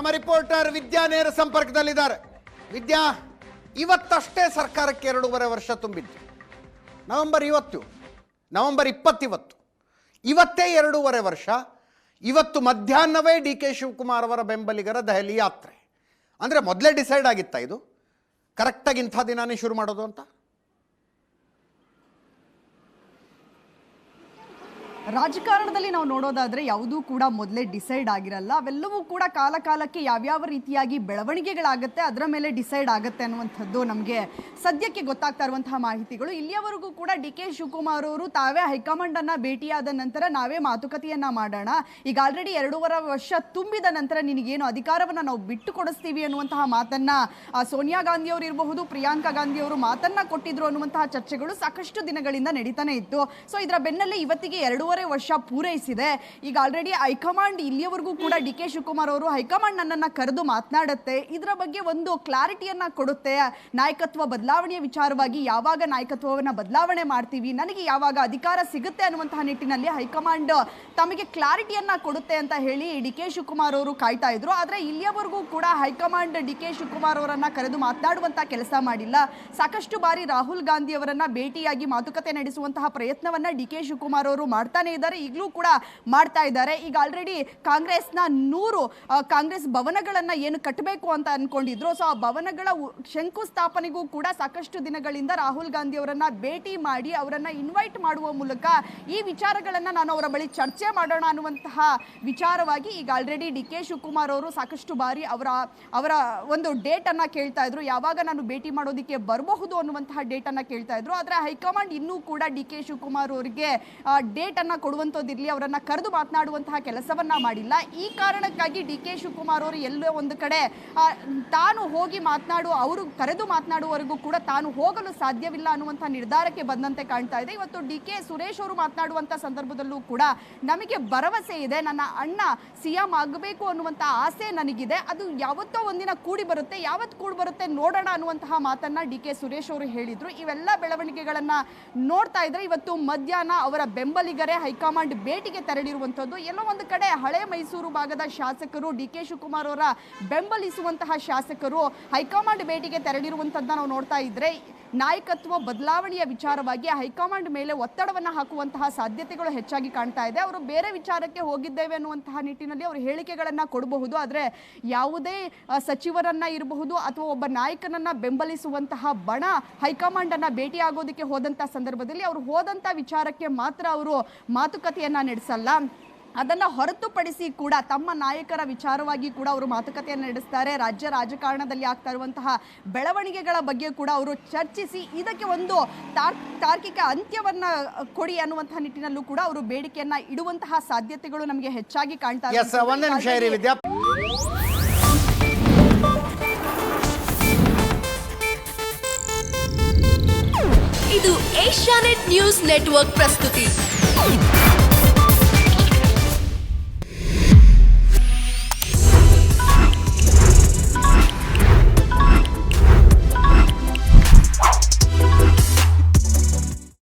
ನಮ್ಮ ರಿಪೋರ್ಟರ್ ವಿದ್ಯಾ ನೇರ ಸಂಪರ್ಕದಲ್ಲಿದ್ದಾರೆ. ವಿದ್ಯಾ, ಇವತ್ತಷ್ಟೇ ಸರ್ಕಾರಕ್ಕೆ 2.5 ವರ್ಷ ತುಂಬಿದ್ದು. ನವೆಂಬರ್ 20 ಇವತ್ತೇ 2.5 ವರ್ಷ. ಇವತ್ತು ಮಧ್ಯಾಹ್ನವೇ ಡಿ ಕೆ ಶಿವಕುಮಾರ್ ಅವರ ಬೆಂಬಲಿಗರ ದೆಹಲಿ ಯಾತ್ರೆ. ಅಂದರೆ ಮೊದಲೇ ಡಿಸೈಡ್ ಆಗಿತ್ತಾ ಇದು ಕರೆಕ್ಟಾಗಿ ಇಂಥ ದಿನಾನೇ ಶುರು ಮಾಡೋದು ಅಂತ? ರಾಜಕಾರಣದಲ್ಲಿ ನಾವು ನೋಡೋದಾದ್ರೆ ಯಾವುದೂ ಕೂಡ ಮೊದಲೇ ಡಿಸೈಡ್ ಆಗಿರಲ್ಲ. ಅವೆಲ್ಲವೂ ಕೂಡ ಕಾಲಕ್ಕೆ ಯಾವ್ಯಾವ ರೀತಿಯಾಗಿ ಬೆಳವಣಿಗೆಗಳಾಗುತ್ತೆ ಅದರ ಮೇಲೆ ಡಿಸೈಡ್ ಆಗುತ್ತೆ ಅನ್ನುವಂಥದ್ದು ನಮಗೆ ಸದ್ಯಕ್ಕೆ ಗೊತ್ತಾಗ್ತಾ ಇರುವಂತಹ ಮಾಹಿತಿಗಳು. ಇಲ್ಲಿಯವರೆಗೂ ಕೂಡ ಡಿ ಕೆ ಶಿವಕುಮಾರ್ ಅವರು ತಾವೇ ಹೈಕಮಾಂಡನ್ನು ಭೇಟಿಯಾದ ನಂತರ ನಾವೇ ಮಾತುಕತೆಯನ್ನು ಮಾಡೋಣ, ಈಗ ಆಲ್ರೆಡಿ 2.5 ವರ್ಷ ತುಂಬಿದ ನಂತರ ನಿನಗೇನು ಅಧಿಕಾರವನ್ನು ನಾವು ಬಿಟ್ಟು ಕೊಡಿಸ್ತೀವಿ ಅನ್ನುವಂತಹ ಮಾತನ್ನು ಸೋನಿಯಾ ಗಾಂಧಿ ಅವರು ಇರಬಹುದು, ಪ್ರಿಯಾಂಕಾ ಗಾಂಧಿ ಅವರು ಮಾತನ್ನು ಕೊಟ್ಟಿದ್ರು ಅನ್ನುವಂತಹ ಚರ್ಚೆಗಳು ಸಾಕಷ್ಟು ದಿನಗಳಿಂದ ನಡೀತಾನೆ ಇತ್ತು. ಸೊ ಇದರ ಬೆನ್ನಲ್ಲೇ ಇವತ್ತಿಗೆ 2.5 ವರ್ಷ ಪೂರೈಸಿದೆ. ಈಗ ಆಲ್ರೆಡಿ ಹೈಕಮಾಂಡ್ ಇಲ್ಲಿಯವರೆಗೂ ಕೂಡ ಡಿ ಕೆ ಶಿವಕುಮಾರ್ ಅವರು ಹೈಕಮಾಂಡ್ ನನ್ನನ್ನು ಕರೆದು ಮಾತನಾಡುತ್ತೆ, ಇದರ ಬಗ್ಗೆ ಒಂದು ಕ್ಲಾರಿಟಿಯನ್ನ ಕೊಡುತ್ತೆ. ನಾಯಕತ್ವ ಬದಲಾವಣೆಯ ವಿಚಾರವಾಗಿ ಯಾವಾಗ ನಾಯಕತ್ವವನ್ನು ಬದಲಾವಣೆ ಮಾಡ್ತೀವಿ, ನನಗೆ ಯಾವಾಗ ಅಧಿಕಾರ ಸಿಗುತ್ತೆ ಅನ್ನುವಂತಹ ನಿಟ್ಟಿನಲ್ಲಿ ಹೈಕಮಾಂಡ್ ತಮಗೆ ಕ್ಲಾರಿಟಿಯನ್ನ ಕೊಡುತ್ತೆ ಅಂತ ಹೇಳಿ ಡಿ ಕೆ ಶಿವಕುಮಾರ್ ಅವರು ಕಾಯ್ತಾ ಇದ್ರು. ಆದರೆ ಇಲ್ಲಿಯವರೆಗೂ ಕೂಡ ಹೈಕಮಾಂಡ್ ಡಿ ಕೆ ಶಿವಕುಮಾರ್ ಅವರನ್ನ ಕರೆದು ಮಾತನಾಡುವಂತಹ ಕೆಲಸ ಮಾಡಿಲ್ಲ. ಸಾಕಷ್ಟು ಬಾರಿ ರಾಹುಲ್ ಗಾಂಧಿ ಅವರನ್ನ ಭೇಟಿಯಾಗಿ ಮಾತುಕತೆ ನಡೆಸುವಂತಹ ಪ್ರಯತ್ನವನ್ನ ಡಿ ಕೆ ಶಿವಕುಮಾರ್ ಅವರು ಮಾಡ್ತಾನೆ ಇದ್ದಾರೆ, ಈಗಲೂ ಕೂಡ ಮಾಡ್ತಾ ಇದ್ದಾರೆ. ಈಗ ಆಲ್ರೆಡಿ ಕಾಂಗ್ರೆಸ್ನ 100 ಕಾಂಗ್ರೆಸ್ ಭವನಗಳನ್ನ ಏನು ಕಟ್ಟಬೇಕು ಅಂತ ಅನ್ಕೊಂಡಿದ್ರು, ಸೊ ಆ ಭವನಗಳ ಶಂಕುಸ್ಥಾಪನೆಗೂ ಕೂಡ ಸಾಕಷ್ಟು ದಿನಗಳಿಂದ ರಾಹುಲ್ ಗಾಂಧಿ ಅವರನ್ನ ಭೇಟಿ ಮಾಡಿ ಅವರನ್ನ ಇನ್ವೈಟ್ ಮಾಡುವ ಮೂಲಕ ಈ ವಿಚಾರಗಳನ್ನ ನಾನು ಅವರ ಬಳಿ ಚರ್ಚೆ ಮಾಡೋಣ ಅನ್ನುವಂತಹ ವಿಚಾರವಾಗಿ ಈಗ ಆಲ್ರೆಡಿ ಡಿ ಕೆ ಶಿವಕುಮಾರ್ ಅವರು ಸಾಕಷ್ಟು ಬಾರಿ ಅವರ ಒಂದು ಡೇಟ್ ಅನ್ನ ಕೇಳ್ತಾ ಇದ್ರು, ಯಾವಾಗ ನಾನು ಭೇಟಿ ಮಾಡೋದಕ್ಕೆ ಬರಬಹುದು ಅನ್ನುವಂತಹ ಡೇಟ್ ಅನ್ನ ಕೇಳ್ತಾ ಇದ್ರು. ಆದ್ರೆ ಹೈಕಮಾಂಡ್ ಇನ್ನೂ ಕೂಡ ಡಿ ಕೆ ಶಿವಕುಮಾರ್ ಅವರಿಗೆ ಡೇಟ್ ಅನ್ನ ಕೊಡುವಂಥದ್ದಿರಲಿ, ಅವರನ್ನ ಕರೆದು ಮಾತನಾಡುವಂತಹ ಕೆಲಸವನ್ನ ಮಾಡಿಲ್ಲ. ಈ ಕಾರಣಕ್ಕಾಗಿ ಡಿ ಕೆ ಶಿವಕುಮಾರ್ ಅವರು ಎಲ್ಲೋ ಒಂದು ಕಡೆ ತಾನು ಹೋಗಿ ಅವರು ಕರೆದು ಮಾತನಾಡುವವರೆಗೂ ಕೂಡ ತಾನು ಹೋಗಲು ಸಾಧ್ಯವಿಲ್ಲ ಅನ್ನುವಂತಹ ನಿರ್ಧಾರಕ್ಕೆ ಬಂದಂತೆ ಕಾಣ್ತಾ ಇದೆ. ಇವತ್ತು ಡಿ ಕೆ ಸುರೇಶ್ ಅವರು ಮಾತನಾಡುವಂತಹ ಸಂದರ್ಭದಲ್ಲೂ ಕೂಡ ನಮಗೆ ಭರವಸೆ ಇದೆ, ನನ್ನ ಅಣ್ಣ ಸಿಎಂ ಆಗಬೇಕು ಅನ್ನುವಂಥ ಆಸೆ ನನಗಿದೆ, ಅದು ಯಾವತ್ತೋ ಒಂದಿನ ಕೂಡಿ ಬರುತ್ತೆ, ಯಾವತ್ತು ಕೂಡಿ ಬರುತ್ತೆ ನೋಡೋಣ ಅನ್ನುವಂತಹ ಮಾತನ್ನ ಡಿ ಕೆ ಸುರೇಶ್ ಅವರು ಹೇಳಿದ್ರು. ಇವೆಲ್ಲ ಬೆಳವಣಿಗೆಗಳನ್ನ ನೋಡ್ತಾ ಇದ್ರೆ ಇವತ್ತು ಮಧ್ಯಾಹ್ನ ಅವರ ಬೆಂಬಲಿಗರೇ ಹೈಕಮಾಂಡ್ ಭೇಟಿಗೆ ತೆರಳಿರುವಂಥದ್ದು. ಎಲ್ಲೋ ಒಂದು ಕಡೆ ಹಳೆ ಮೈಸೂರು ಭಾಗದ ಶಾಸಕರು, ಡಿ ಕೆ ಶಿವಕುಮಾರ್ ಅವರ ಬೆಂಬಲಿಸುವಂತಹ ಶಾಸಕರು ಹೈಕಮಾಂಡ್ ಭೇಟಿಗೆ ತೆರಳಿರುವಂಥದ್ದನ್ನ ನಾವು ನೋಡ್ತಾ ಇದ್ರೆ ನಾಯಕತ್ವ ಬದಲಾವಣೆಯ ವಿಚಾರವಾಗಿ ಹೈಕಮಾಂಡ್ ಮೇಲೆ ಒತ್ತಡವನ್ನು ಹಾಕುವಂತಹ ಸಾಧ್ಯತೆಗಳು ಹೆಚ್ಚಾಗಿ ಕಾಣ್ತಾ ಇದೆ. ಅವರು ಬೇರೆ ವಿಚಾರಕ್ಕೆ ಹೋಗಿದ್ದೇವೆ ಅನ್ನುವಂತಹ ನಿಟ್ಟಿನಲ್ಲಿ ಅವರು ಹೇಳಿಕೆಗಳನ್ನು ಕೊಡಬಹುದು, ಆದರೆ ಯಾವುದೇ ಸಚಿವರನ್ನ ಇರಬಹುದು ಅಥವಾ ಒಬ್ಬ ನಾಯಕನನ್ನ ಬೆಂಬಲಿಸುವಂತಹ ಬಣ ಹೈಕಮಾಂಡ್ ಅನ್ನ ಭೇಟಿಯಾಗೋದಕ್ಕೆ ಹೋದಂತಹ ಸಂದರ್ಭದಲ್ಲಿ ಅವರು ಹೋದಂತ ವಿಚಾರಕ್ಕೆ ಮಾತ್ರ ಅವರು ಮಾತುಕತೆಯನ್ನ ನಡೆಸಲ್ಲ, ಅದನ್ನು ಹೊರತುಪಡಿಸಿ ಕೂಡ ತಮ್ಮ ನಾಯಕರ ವಿಚಾರವಾಗಿ ಕೂಡ ಅವರು ಮಾತುಕತೆಯನ್ನು ನಡೆಸ್ತಾರೆ. ರಾಜ್ಯ ರಾಜಕಾರಣದಲ್ಲಿ ಆಗ್ತಾ ಇರುವಂತಹ ಬೆಳವಣಿಗೆಗಳ ಬಗ್ಗೆ ಕೂಡ ಅವರು ಚರ್ಚಿಸಿ ಇದಕ್ಕೆ ಒಂದು ತಾರ್ಕಿಕ ಅಂತ್ಯವನ್ನ ಕೊಡಿ ಅನ್ನುವಂತಹ ನಿಟ್ಟಿನಲ್ಲೂ ಕೂಡ ಅವರು ಬೇಡಿಕೆಯನ್ನ ಇಡುವಂತಹ ಸಾಧ್ಯತೆಗಳು ನಮಗೆ ಹೆಚ್ಚಾಗಿ ಕಾಣ್ತಾ ಇದೆ. ಇದು ಏಷ್ಯಾನೆಟ್ ನ್ಯೂಸ್ ನೆಟ್ವರ್ಕ್ ಪ್ರಸ್ತುತಿ.